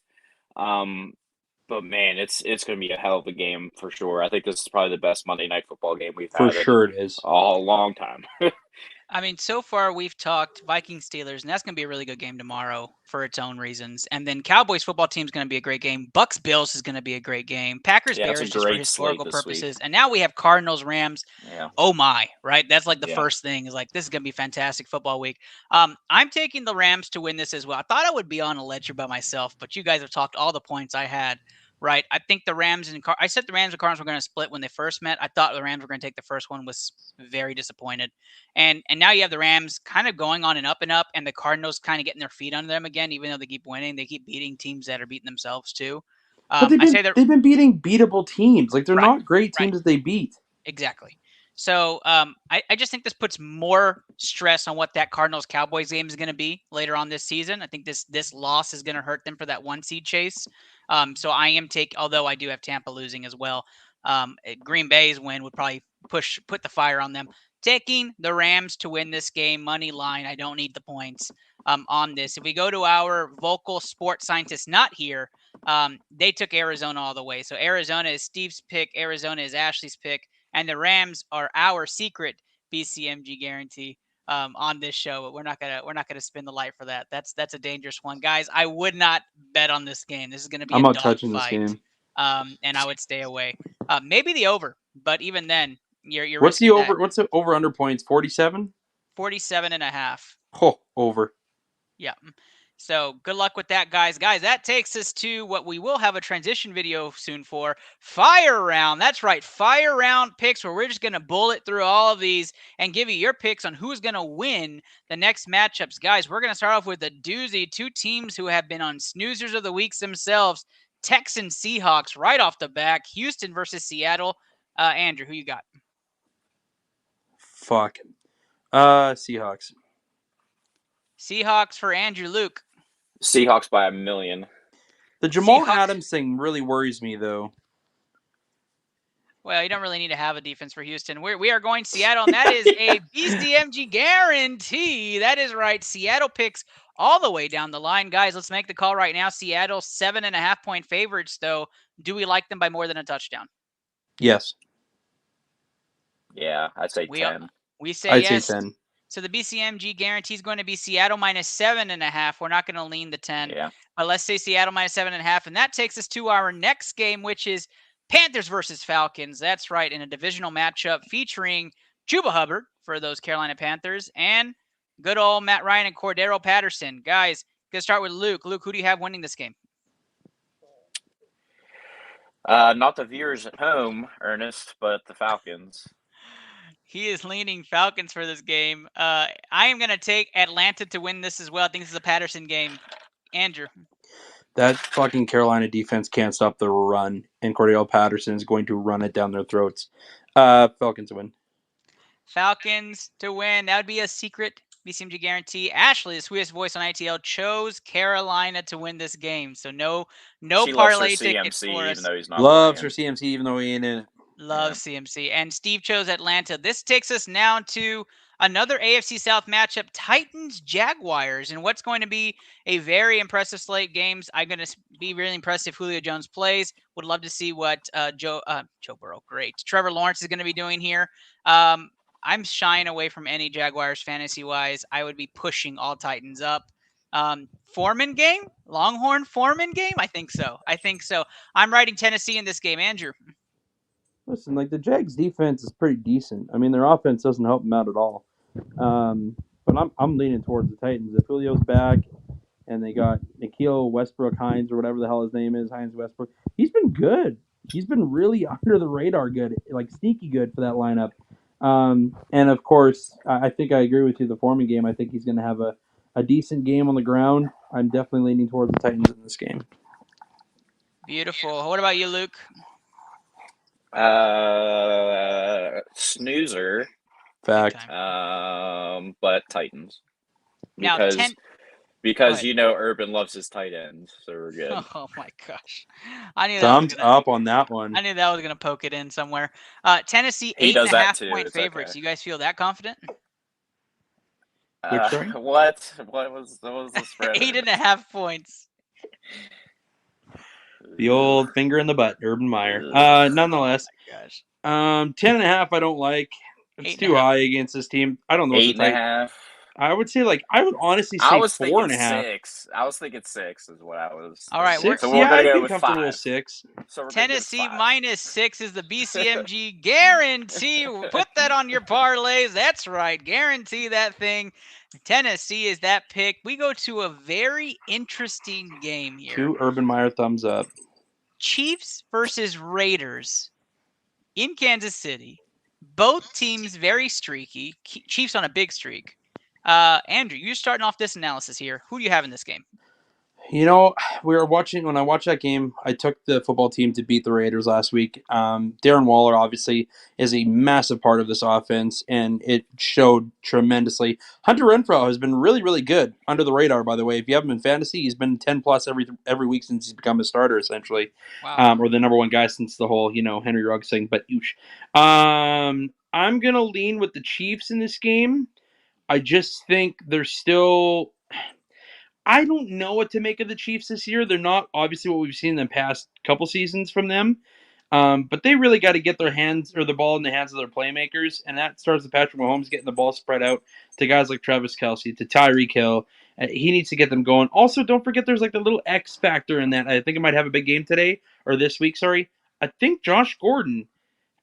But man, it's going to be a hell of a game for sure. I think this is probably the best Monday Night Football game we've For had sure in it is. a long time. I mean, so far we've talked Vikings Steelers, and that's going to be a really good game tomorrow for its own reasons. And then Cowboys football team is going to be a great game. Bucks Bills is going to be a great game. Packers Yeah, it's Bears a just for great historical slate this week. purposes. And now we have Cardinals Rams. Yeah. Oh my, right? That's like the Yeah. first thing is like this is going to be fantastic football week. I'm taking the Rams to win this as well. I thought I would be on a ledger by myself, but you guys have talked all the points I had. Right, I think the Rams and I said the Rams and Cardinals were going to split when they first met. I thought the Rams were going to take the first one. Was very disappointed, and now you have the Rams kind of going on and up, and the Cardinals kind of getting their feet under them again. Even though they keep winning, they keep beating teams that are beating themselves too. But they've been beating beatable teams. Like they're not great teams that they beat. Exactly. So I just think this puts more stress on what that Cardinals-Cowboys game is going to be later on this season. I think this loss is going to hurt them for that one seed chase. So I am although I do have Tampa losing as well. Green Bay's win would probably put the fire on them. Taking the Rams to win this game, money line. I don't need the points on this. If we go to our vocal sports scientists not here, they took Arizona all the way. So Arizona is Steve's pick. Arizona is Ashley's pick. And the Rams are our secret BCMG guarantee on this show. But we're not gonna spin the light for that. That's a dangerous one, guys. I would not bet on this game. This is gonna be I'm a not dog touching fight. this game. And I would stay away. Maybe the over, but even then, you're What's the risking over? that. What's the over under points? 47. 47.5. Oh, over. Yeah. So good luck with that, guys. Guys, that takes us to what we will have a transition video soon for Fire Round. That's right, Fire Round picks, where we're just going to bullet through all of these and give you your picks on who's going to win the next matchups. Guys, we're going to start off with a doozy. Two teams who have been on snoozers of the weeks themselves. Texans Seahawks right off the back. Houston versus Seattle. Andrew, who you got? Fuck. Seahawks. Seahawks for Andrew. Luke. Seahawks by 1,000,000. The Jamal Adams thing really worries me, though. Well, you don't really need to have a defense for Houston. We are going Seattle, and that is a BCMG guarantee. That is right. Seattle picks all the way down the line. Guys, let's make the call right now. Seattle 7.5-point favorites, though. Do we like them by more than a touchdown? Yes. Yeah, I'd say 10. We say I'd yes. say 10. So the BCMG guarantee is going to be Seattle minus 7.5. We're not going to lean the 10. Yeah. But let's say Seattle minus 7.5. And that takes us to our next game, which is Panthers versus Falcons. That's right, in a divisional matchup featuring Chuba Hubbard for those Carolina Panthers and good old Matt Ryan and Cordero Patterson. Guys, going to start with Luke. Luke, who do you have winning this game? Not the viewers at home, Ernest, but the Falcons. He is leaning Falcons for this game. I am going to take Atlanta to win this as well. I think this is a Patterson game. Andrew. That fucking Carolina defense can't stop the run, and Cordell Patterson is going to run it down their throats. Falcons win. Falcons to win. That would be a secret BCMG guarantee. Ashley, the sweetest voice on ITL, chose Carolina to win this game. So no parlay ticket for us. Even though he's not Loves playing. her CMC even though he ain't in it. Love CMC. And Steve chose Atlanta. This takes us now to another AFC South matchup, Titans-Jaguars, and what's going to be a very impressive slate games. I'm going to be really impressed if Julio Jones plays. Would love to see what Joe Burrow, great. Trevor Lawrence is going to be doing here. I'm shying away from any Jaguars fantasy wise. I would be pushing all Titans up. Foreman game, Longhorn Foreman game. I think so. I'm riding Tennessee in this game. Andrew. Listen, like the Jags defense is pretty decent. I mean, their offense doesn't help them out at all. But I'm leaning towards the Titans. If Julio's back and they got Nikhil Westbrook Hines or whatever the hell his name is, Hines Westbrook, he's been good. He's been really under the radar good, like sneaky good for that lineup. And of course, I think I agree with you. The Foreman game, I think he's going to have a decent game on the ground. I'm definitely leaning towards the Titans in this game. Beautiful. What about you, Luke? Snoozer. Fact. But Titans. Now, Because Urban loves his tight ends, so we're good. Oh my gosh, I knew Thumbs up on that one. I knew that was gonna poke it in somewhere. Tennessee He does 8.5 point it's favorites. okay. You guys feel that confident? What was the spread? 8.5 points. The old finger in the butt, Urban Meyer. Nonetheless, Oh my gosh. 10.5 I don't like. It's too high against this team. I don't know. 8.5. I would say I would honestly say 4.5. 6. I was thinking 6 is what I was. All right, we're gonna go with comfortable 5. 6. So Tennessee -6 is the BCMG guarantee. Put that on your parlays. That's right, guarantee that thing. Tennessee is that pick. We go to a very interesting game here. 2 Urban Meyer thumbs up. Chiefs versus Raiders in Kansas City. Both teams very streaky. Chiefs on a big streak. Andrew, you're starting off this analysis here. Who do you have in this game? When I watched that game, I took the football team to beat the Raiders last week. Darren Waller obviously is a massive part of this offense, and it showed tremendously. Hunter Renfrow has been really, really good under the radar, by the way. If you have him in fantasy, he's been 10+ every week since he's become a starter, essentially. Wow. Or the number one guy since the whole, Henry Ruggs thing, but oosh. I'm going to lean with the Chiefs in this game. I just think they're still... I don't know what to make of the Chiefs this year. They're not obviously what we've seen in the past couple seasons from them. But they really got to get their ball in the hands of their playmakers, and that starts with Patrick Mahomes getting the ball spread out to guys like Travis Kelce, to Tyreek Hill. He needs to get them going. Also, don't forget there's the little X factor in that. I think it might have a big game today, or this week, sorry. I think Josh Gordon,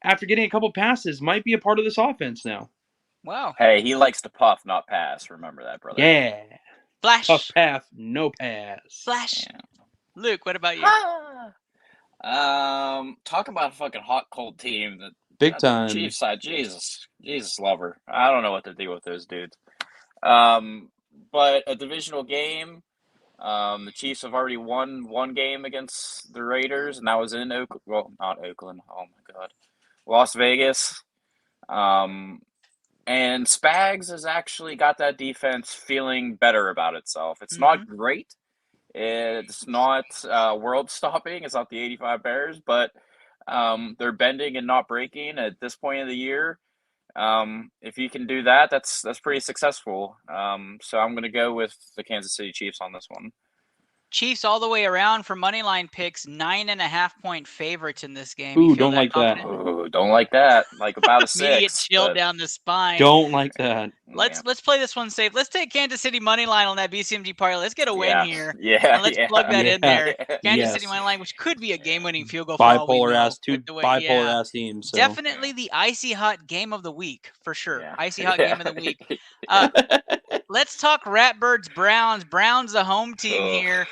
after getting a couple passes, might be a part of this offense now. Wow. Hey, he likes to puff, not pass. Remember that, brother. Yeah. Flash. Tough path, no pass. Flash. Yeah. Luke, what about you? Talk about a fucking hot, cold team. Big time. Chiefs side, Jesus lover. I don't know what to do with those dudes. But a divisional game. The Chiefs have already won one game against the Raiders, and that was in Oakland. Well, not Oakland. Oh my God, Las Vegas. And Spags has actually got that defense feeling better about itself. It's not great. It's not world-stopping. It's not the 85 Bears, but they're bending and not breaking at this point of the year. If you can do that, that's pretty successful. So I'm going to go with the Kansas City Chiefs on this one. Chiefs all the way around for moneyline picks, 9.5 point favorites in this game. Ooh, don't like that. Ooh, don't like that. Like about a 6. Immediate chill down the spine. Don't like that. Let's play this one safe. Let's take Kansas City moneyline on that BCMG parlay. Let's get a win here. Yeah. And let's plug that in there. Kansas City moneyline, which could be a game-winning field goal. Bipolar ass teams. So. Definitely the icy hot game of the week for sure. Yeah. Icy hot game of the week. Let's talk Ratbirds Browns. Browns the home team here.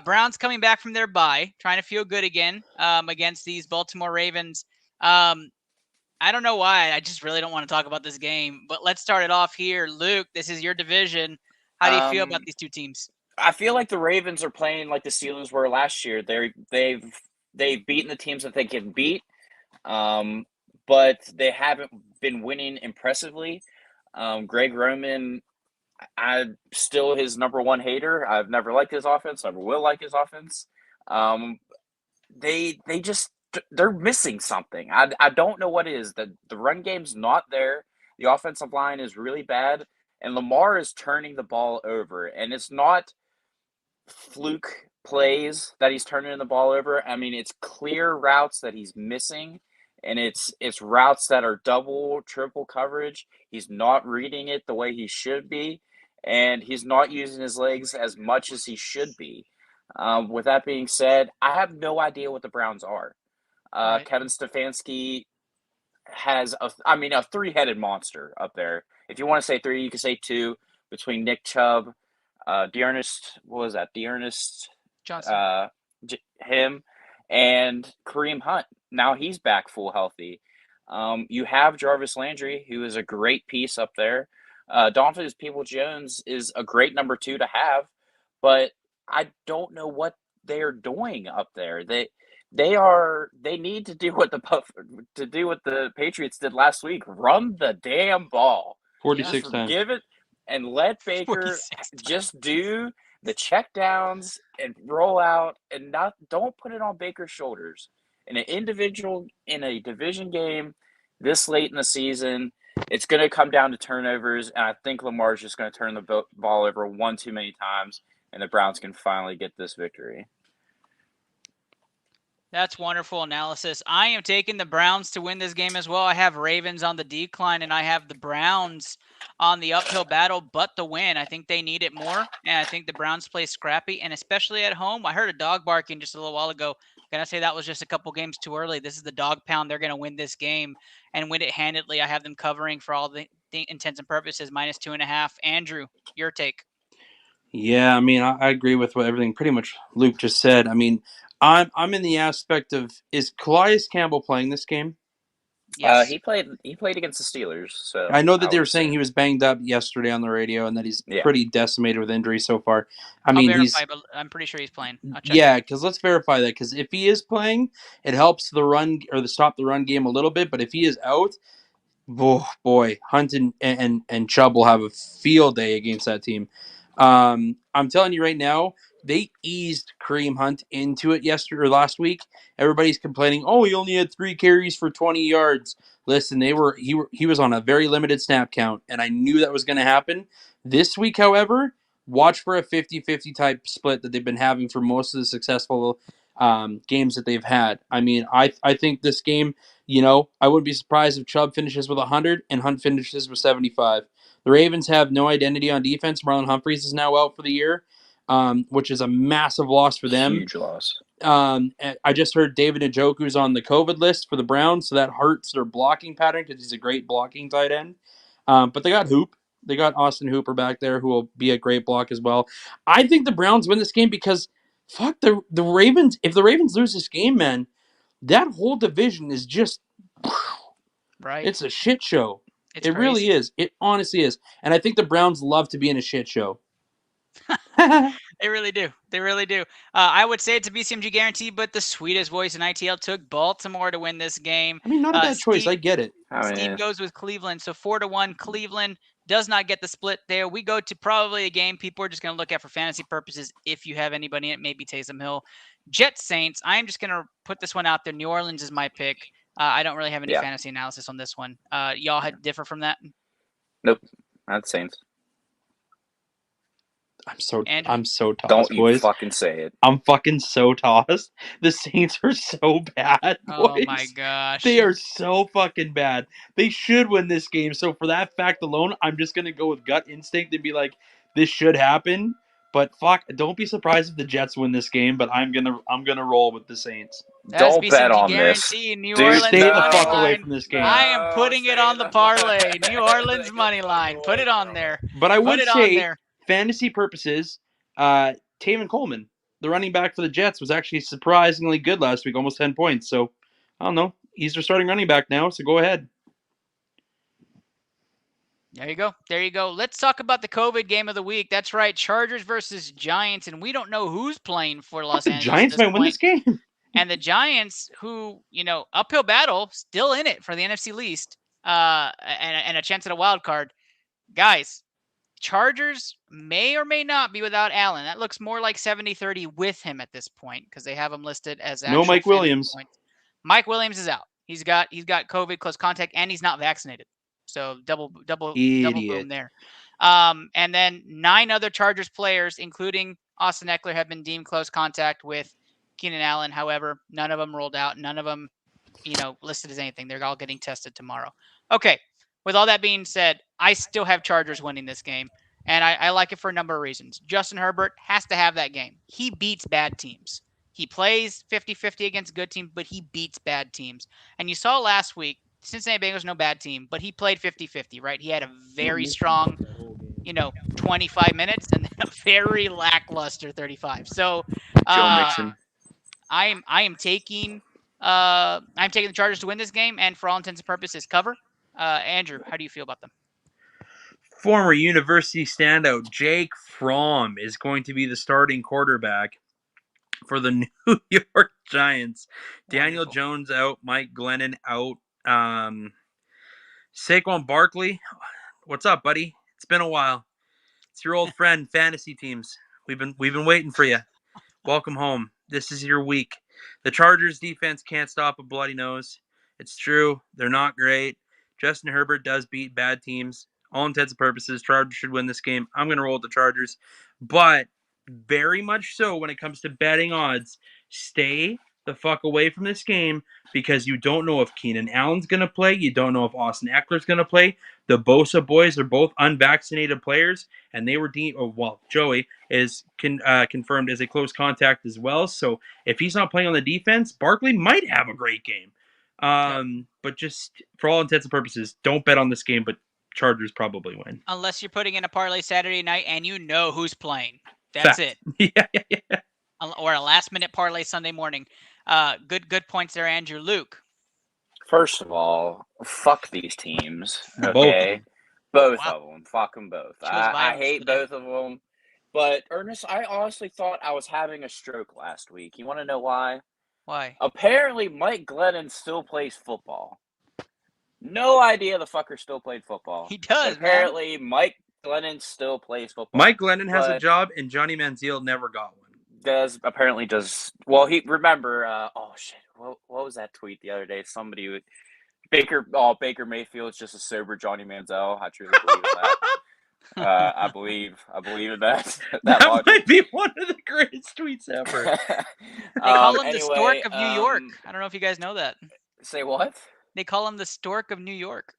Browns coming back from their bye, trying to feel good again against these Baltimore Ravens. I don't know why. I just really don't want to talk about this game. But let's start it off here. Luke, this is your division. How do you feel about these two teams? I feel like the Ravens are playing like the Steelers were last year. They've beaten the teams that they can beat, but they haven't been winning impressively. Greg Roman, I'm still his number one hater. I've never liked his offense. Never will like his offense. They're missing something. I don't know what it is. The run game's not there. The offensive line is really bad, and Lamar is turning the ball over. And it's not fluke plays that he's turning the ball over. I mean, it's clear routes that he's missing, and it's routes that are double, triple coverage. He's not reading it the way he should be, and he's not using his legs as much as he should be. With that being said, I have no idea what the Browns are. Right. Kevin Stefanski has a three-headed monster up there. If you want to say three, you can say two between Nick Chubb, Dearness, what was that? Dearness, Johnson. him, and Kareem Hunt. Now he's back full healthy. You have Jarvis Landry, who is a great piece up there. Donovan Peoples-Jones is a great number two to have, but I don't know what they're doing up there. They need to do what the Patriots did last week. Run the damn ball. 46 Just times. give it and let Baker 46 just do the check downs and roll out, and don't put it on Baker's shoulders. In a division game this late in the season, it's going to come down to turnovers, and I think Lamar's just going to turn the ball over one too many times, and the Browns can finally get this victory. That's wonderful analysis. I am taking the Browns to win this game as well. I have Ravens on the decline, and I have the Browns on the uphill battle, but the win. I think they need it more, and I think the Browns play scrappy, and especially at home. I heard a dog barking just a little while ago. I'm gonna say that was just a couple games too early. This is the dog pound. They're gonna win this game and win it handedly. I have them covering for all the intents and purposes, -2.5. Andrew, your take. Yeah, I mean, I agree with what everything pretty much Luke just said. I mean, I'm in the aspect of, is Calais Campbell playing this game? Yes. He played against the Steelers, so I know that they would were saying assume. he was banged up yesterday on the radio and that he's Yeah. pretty decimated with injuries so far. I I'll mean, verify, but I'm pretty sure he's playing. I'll check. yeah, because let's verify that, because if he is playing, it helps the run or the stop the run game a little bit. But if he is out, oh boy, Hunt and Chubb will have a field day against that team. I'm telling you right now, they eased Kareem Hunt into it yesterday or last week. Everybody's complaining, oh, he only had 3 carries for 20 yards. Listen, he was on a very limited snap count, and I knew that was going to happen. This week, however, watch for a 50-50 type split that they've been having for most of the successful games that they've had. I mean, I think this game, I wouldn't be surprised if Chubb finishes with 100 and Hunt finishes with 75. The Ravens have no identity on defense. Marlon Humphreys is now out for the year, which is a massive loss for them. Huge loss. I just heard David Njoku's on the COVID list for the Browns, so that hurts their blocking pattern because he's a great blocking tight end. But they got Hoop. They got Austin Hooper back there who will be a great block as well. I think the Browns win this game because, fuck, the Ravens. If the Ravens lose this game, man, that whole division is just, right. It's a shit show. It's it crazy. really is. It honestly is. And I think the Browns love to be in a shit show. They really do. They really do. I would say it's a BCMG guarantee, but the sweetest voice in ITL took Baltimore to win this game. I mean, not a bad choice. I get it. Steve goes with Cleveland. So 4-1. Cleveland does not get the split there. We go to probably a game people are just going to look at for fantasy purposes. If you have anybody in it, maybe Taysom Hill. Jets Saints. I am just going to put this one out there. New Orleans is my pick. I don't really have any fantasy analysis on this one. Y'all had differ from that? Nope. Not Saints. I'm so tossed, Don't you boys. fucking say it. I'm fucking so tossed. The Saints are so bad, boys. Oh my gosh. They are so fucking bad. They should win this game. So for that fact alone, I'm just gonna go with gut instinct and be like, this should happen. But fuck, don't be surprised if the Jets win this game. But I'm gonna roll with the Saints. Don't bet on this. New Dude, Orleans stay the money fuck line. away from this game. I am putting it on the parlay. New Orleans money line. Put it on there. But I would Put it on say, there. fantasy purposes, Tayven Coleman, the running back for the Jets, was actually surprisingly good last week, almost 10 points. So, I don't know. He's their starting running back now, so go ahead. There you go. There you go. Let's talk about the COVID game of the week. That's right. Chargers versus Giants, and we don't know who's playing for Los Angeles. The Giants might win this game. And the Giants, who, uphill battle, still in it for the NFC least, and a chance at a wild card. Guys, Chargers may or may not be without Allen. That looks more like 70-30 with him at this point because they have him listed as actual no Mike Williams. Points. Mike Williams is out. He's got COVID, close contact, and he's not vaccinated. So double boom there. And then 9 other Chargers players, including Austin Eckler, have been deemed close contact with Keenan Allen. However, none of them rolled out. None of them listed as anything. They're all getting tested tomorrow. Okay. With all that being said, I still have Chargers winning this game. And I like it for a number of reasons. Justin Herbert has to have that game. He beats bad teams. He plays 50-50 against good teams, but he beats bad teams. And you saw last week, Cincinnati Bengals no bad team, but he played 50-50, right? He had a very strong, 25 minutes and then a very lackluster 35. So Joe Mixon. I am taking the Chargers to win this game and for all intents and purposes cover. Andrew, how do you feel about them? Former university standout Jake Fromm is going to be the starting quarterback for the New York Giants. Daniel Jones out, Mike Glennon out. Saquon Barkley, what's up, buddy? It's been a while. It's your old friend, fantasy teams. We've been waiting for you. Welcome home. This is your week. The Chargers defense can't stop a bloody nose. It's true. They're not great. Justin Herbert does beat bad teams. All intents and purposes, Chargers should win this game. I'm going to roll with the Chargers. But very much so when it comes to betting odds, stay the fuck away from this game because you don't know if Keenan Allen's going to play. You don't know if Austin Eckler's going to play. The Bosa boys are both unvaccinated players, and they were Joey is confirmed as a close contact as well. So if he's not playing on the defense, Barkley might have a great game. But just for all intents and purposes, don't bet on this game, but Chargers probably win. Unless you're putting in a parlay Saturday night and you know who's playing. That's Fact. it. Yeah. Or a last-minute parlay Sunday morning. Good points there, Andrew. Luke. First of all, fuck these teams. Okay, both of them. Fuck them both. I hate both of them. But Ernest, I honestly thought I was having a stroke last week. You want to know why? Why? Apparently, Mike Glennon still plays football. No idea the fucker still played football. He does. Apparently, Mike Glennon still plays football. Mike Glennon has a job, and Johnny Manziel never got one. Well, he remember. Oh shit! What was that tweet the other day? Somebody Baker Mayfield's just a sober Johnny Manziel. I truly believe in that. I believe in that. That might be one of the greatest tweets ever. They call him the Stork of New York. I don't know if you guys know that. Say what? They call him the Stork of New York.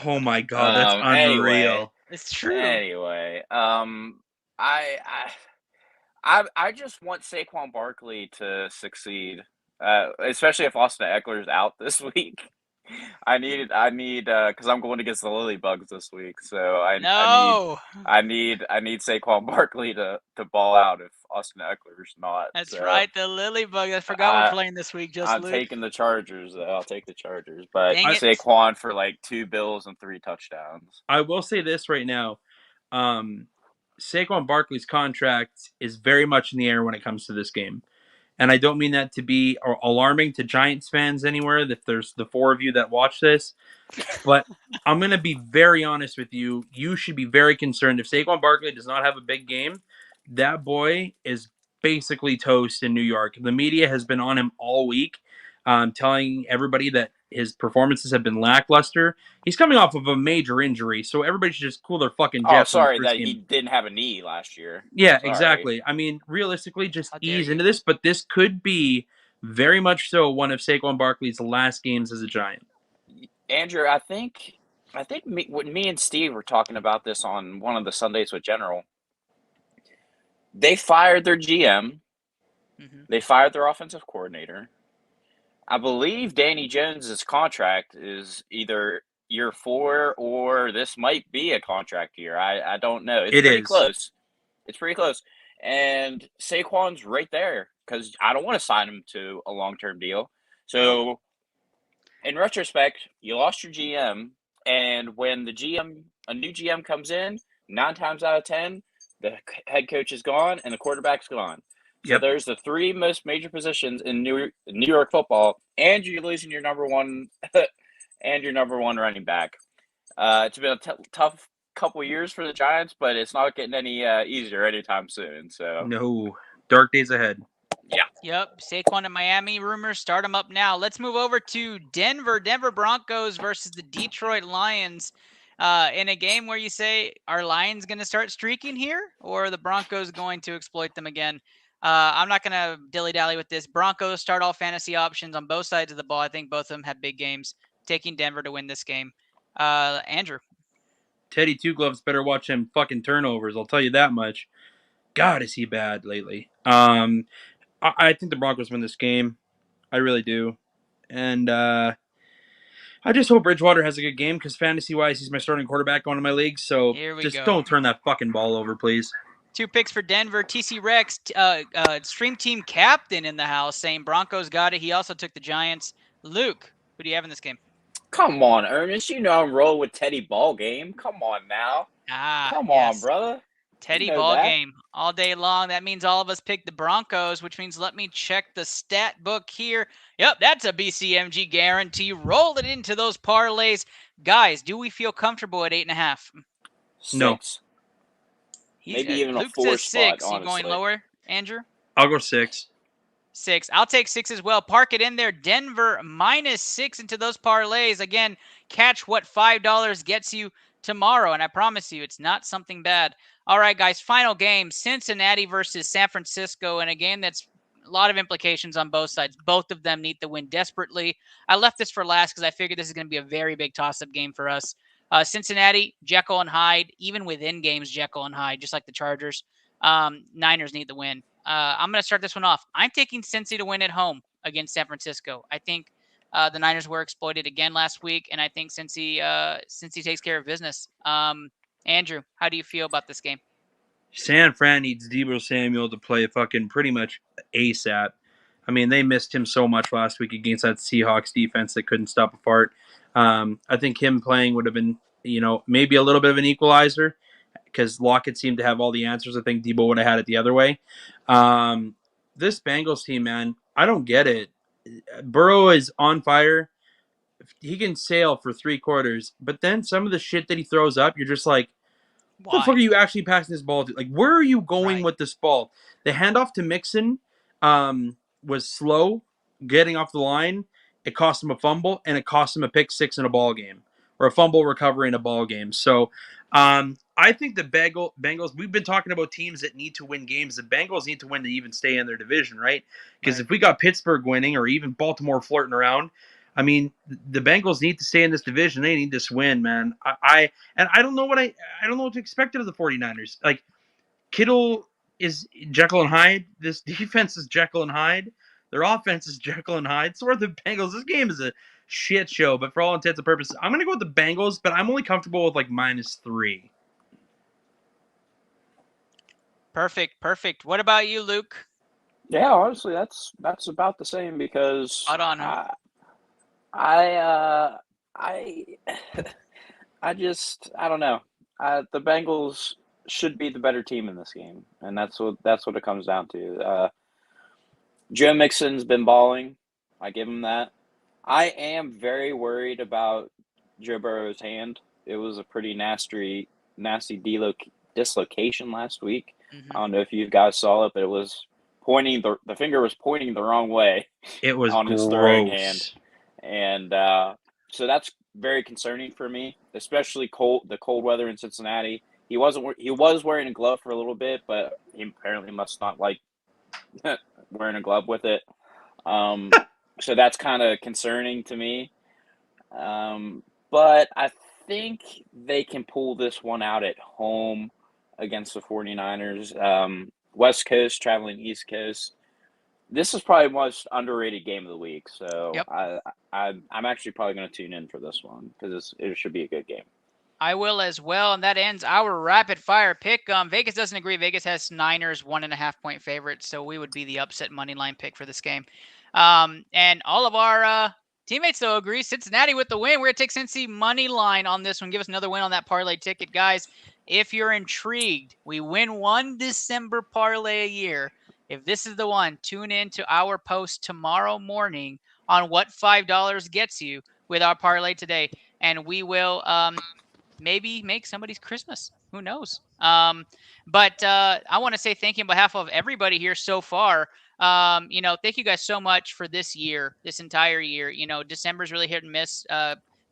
Oh my god, that's unreal. Anyway, it's true. Anyway, I just want Saquon Barkley to succeed, especially if Austin Eckler's out this week. I need because I'm going against the Lily Bugs this week, so I need Saquon Barkley to ball out if Austin Eckler's not. That's right, the Lily Bug. I forgot we're playing this week. I'm taking the Chargers. I'll take the Chargers, but Saquon for like 2 bills and 3 touchdowns. I will say this right now. Saquon Barkley's contract is very much in the air when it comes to this game. And I don't mean that to be alarming to Giants fans anywhere, if there's the 4 of you that watch this. But I'm going to be very honest with you. You should be very concerned. If Saquon Barkley does not have a big game, that boy is basically toast in New York. The media has been on him all week, telling everybody that his performances have been lackluster. He's coming off of a major injury, so everybody should just cool their fucking jets. Oh, sorry that he didn't have a knee last year. Yeah, exactly. I mean, realistically, just ease into this, but this could be very much so one of Saquon Barkley's last games as a Giant. Andrew, I think me and Steve were talking about this on one of the Sundays with General. They fired their GM. Mm-hmm. They fired their offensive coordinator. I believe Danny Jones's contract is either year 4 or this might be a contract year. I don't know. It's pretty close. It's pretty close. And Saquon's right there because I don't want to sign him to a long-term deal. So in retrospect, you lost your GM, and when a new GM comes in, 9 times out of 10, the head coach is gone and the quarterback's gone. So there's the 3 most major positions in New York football, and you're losing your number one and your number 1 running back. It's been a tough couple years for the Giants, but it's not getting any easier anytime soon. So no, dark days ahead. Yeah. Yep. Saquon in Miami. Rumors start him up now. Let's move over to Denver. Denver Broncos versus the Detroit Lions. In a game where you say, are Lions going to start streaking here, or are the Broncos going to exploit them again? I'm not going to dilly-dally with this. Broncos start all fantasy options on both sides of the ball. I think both of them have big games. Taking Denver to win this game. Andrew. Teddy Two Gloves better watch them fucking turnovers. I'll tell you that much. God, is he bad lately? I think the Broncos win this game. I really do. And I just hope Bridgewater has a good game because fantasy-wise, he's my starting quarterback going to my league. So Here we just go. don't turn that fucking ball over, please. 2 picks for Denver. TC Rex, Stream Team captain in the house, saying Broncos got it. He also took the Giants. Luke, who do you have in this game? Come on, Ernest. You know I'm rolling with Teddy Ball Game. Come on now. Come on, brother. Teddy You know Ball that. Game all day long. That means all of us picked the Broncos, which means let me check the stat book here. Yep, that's a BCMG guarantee. Roll it into those parlays. Guys, do we feel comfortable at 8.5? No. 6. Maybe even Luke a 4 says spot, 6. honestly. You going lower, Andrew? I'll go 6. 6. I'll take 6 as well. Park it in there. Denver -6 into those parlays. Again, catch what $5 gets you tomorrow. And I promise you, it's not something bad. All right, guys, final game. Cincinnati versus San Francisco. And a game that's a lot of implications on both sides. Both of them need to win desperately. I left this for last because I figured this is going to be a very big toss-up game for us. Cincinnati, Jekyll and Hyde. Even within games, Jekyll and Hyde, just like the Chargers. Niners need the win. I'm going to start this one off. I'm taking Cincy to win at home against San Francisco. I think the Niners were exploited again last week, and I think Cincy takes care of business. Andrew, how do you feel about this game? San Fran needs Deebo Samuel to play fucking pretty much ASAP. I mean, they missed him so much last week against that Seahawks defense that couldn't stop a fart. I think him playing would have been, maybe a little bit of an equalizer because Lockett seemed to have all the answers. I think Deebo would have had it the other way. This Bengals team, man, I don't get it. Burrow is on fire. He can sail for 3 quarters, but then some of the shit that he throws up, you're just like, what the fuck are you actually passing this ball to? Like, where are you going with this ball? The handoff to Mixon was slow getting off the line. It cost him a fumble, and it cost him a pick 6 in a ball game, or a fumble recovery in a ball game. So I think the Bengals, we've been talking about teams that need to win games. The Bengals need to win to even stay in their division, right? Because if we got Pittsburgh winning or even Baltimore flirting around, I mean, the Bengals need to stay in this division. They need this win, man. I don't know what I don't know what to expect of the 49ers. Like, Kittle is Jekyll and Hyde. This defense is Jekyll and Hyde. Their offense is Jekyll and Hyde. So are the Bengals. This game is a shit show, but for all intents and purposes, I'm going to go with the Bengals, but I'm only comfortable with like -3. Perfect. What about you, Luke? Yeah, honestly, that's about the same because Spot on, huh? I don't know. The Bengals should be the better team in this game, and that's what it comes down to. Joe Mixon's been balling. I give him that. I am very worried about Joe Burrow's hand. It was a pretty nasty dislocation last week. Mm-hmm. I don't know if you guys saw it, but it was pointing the finger was pointing the wrong way. It was on his gross. throwing hand. And so that's very concerning for me, especially the cold weather in Cincinnati. He was wearing a glove for a little bit, but he apparently must not like wearing a glove with it. So that's kind of concerning to me. But I think they can pull this one out at home against the 49ers. West Coast traveling East Coast. This is probably the most underrated game of the week, so yep. I'm actually probably going to tune in for this one because it should be a good game. I will as well, and that ends our rapid fire pick. Vegas doesn't agree. Vegas has Niners 1.5-point favorites, so we would be the upset money line pick for this game. And all of our teammates though agree. Cincinnati with the win. We're gonna take Cincy money line on this one. Give us another win on that parlay ticket, guys. If you're intrigued, we win one December parlay a year. If this is the one, tune in to our post tomorrow morning on what $5 gets you with our parlay today, and we will maybe make somebody's Christmas. Who knows? But I want to say thank you on behalf of everybody here so far. Thank you guys so much for this year, this entire year. December's really hit and miss.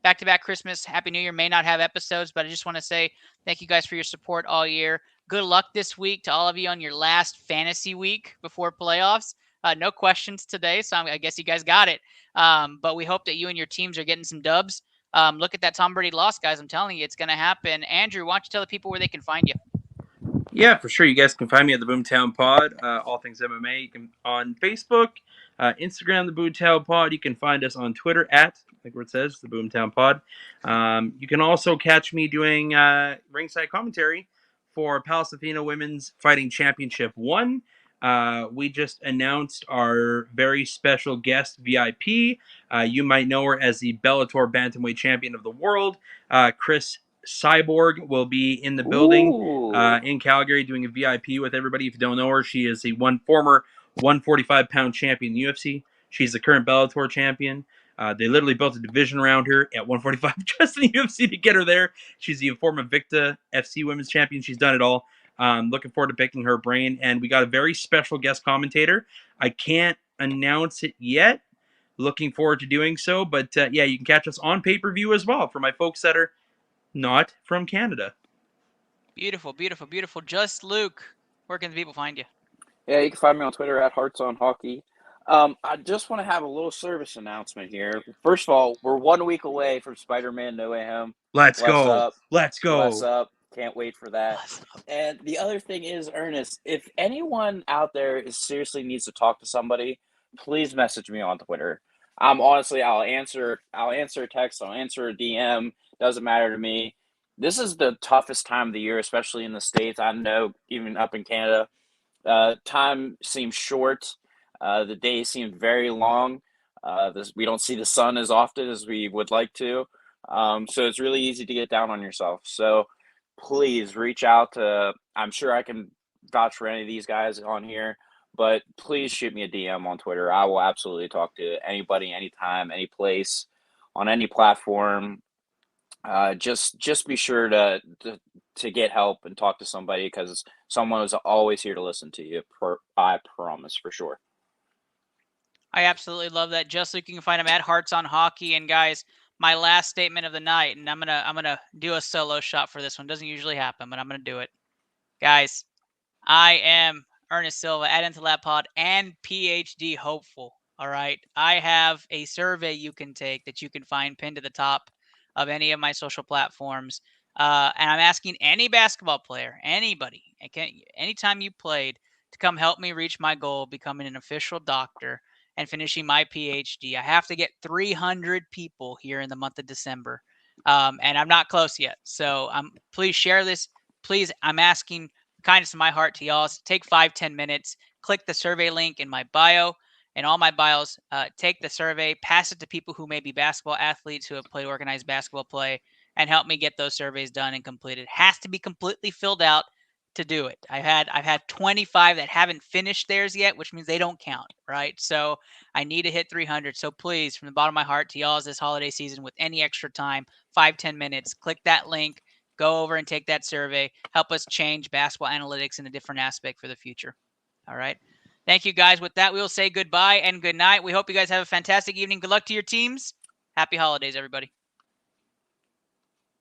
Back-to-back Christmas, Happy New Year may not have episodes, but I just want to say thank you guys for your support all year. Good luck this week to all of you on your last fantasy week before playoffs. No questions today, so I guess you guys got it. But we hope that you and your teams are getting some dubs. Look at that Tom Brady loss, guys. I'm telling you, it's going to happen. Andrew, why don't you tell the people where they can find you? Yeah, for sure. You guys can find me at the Boomtown Pod, all things MMA. You can on Facebook, Instagram, the Boomtown Pod. You can find us on Twitter at, like where it says, the Boomtown Pod. You can also catch me doing ringside commentary for Palace Athena Women's Fighting Championship 1. We just announced our very special guest VIP. You might know her as the Bellator Bantamweight Champion of the World, Chris Cyborg will be in the building in Calgary doing a VIP with everybody. If you don't know her, she is the former 145-pound champion in the UFC. She's the current Bellator champion. They literally built a division around her at 145 just in the UFC to get her there. She's the former Victa FC Women's Champion. She's done it all. Looking forward to picking her brain. And we got a very special guest commentator. I can't announce it yet. Looking forward to doing so. But yeah, you can catch us on pay-per-view as well for my folks that are not from Canada. Beautiful, beautiful, beautiful. Just Luke, where can the people find you? Yeah, you can find me on Twitter at Hearts on Hockey. I just want to have a little service announcement here. First of all, we're 1 week away from Spider-Man No Way Home. Let's Bless go. up. Let's go. Bless up. Can't wait for that. And the other thing is, Ernest, if anyone out there seriously needs to talk to somebody, please message me on Twitter. Honestly, I'll answer a text, I'll answer a DM. Doesn't matter to me. This is the toughest time of the year, especially in the States. I know even up in Canada, time seems short. The days seem very long. We don't see the sun as often as we would like to. So it's really easy to get down on yourself. So please reach out to, I'm sure I can vouch for any of these guys on here, but please shoot me a DM on Twitter. I will absolutely talk to anybody, anytime, any place, on any platform. Just be sure to get help and talk to somebody, because someone is always here to listen to you. I promise, for sure. I absolutely love that. Just Luke, you can find him at Hearts on Hockey. And guys, my last statement of the night, and I'm gonna do a solo shot for this one. Doesn't usually happen, but I'm gonna do it. Guys, I am Ernest Silva at IntellatPod and PhD hopeful. All right. I have a survey you can take that you can find pinned to the top of any of my social platforms. And I'm asking any basketball player, anybody, anytime you played, to come help me reach my goal of becoming an official doctor and finishing my PhD. I have to get 300 people here in the month of December. And I'm not close yet. So please share this. Please, I'm asking kindness of my heart to y'all. So take 5-10 minutes, click the survey link in my bio and all my bios, take the survey, pass it to people who may be basketball athletes who have played organized basketball play, and help me get those surveys done and completed. It has to be completely filled out to do it. I've had 25 that haven't finished theirs yet, which means they don't count, right? So I need to hit 300. So please, from the bottom of my heart to y'all this holiday season, with any extra time, 5-10 minutes, click that link, go over and take that survey. Help us change basketball analytics in a different aspect for the future. All right. Thank you, guys. With that, we will say goodbye and good night. We hope you guys have a fantastic evening. Good luck to your teams. Happy holidays, everybody.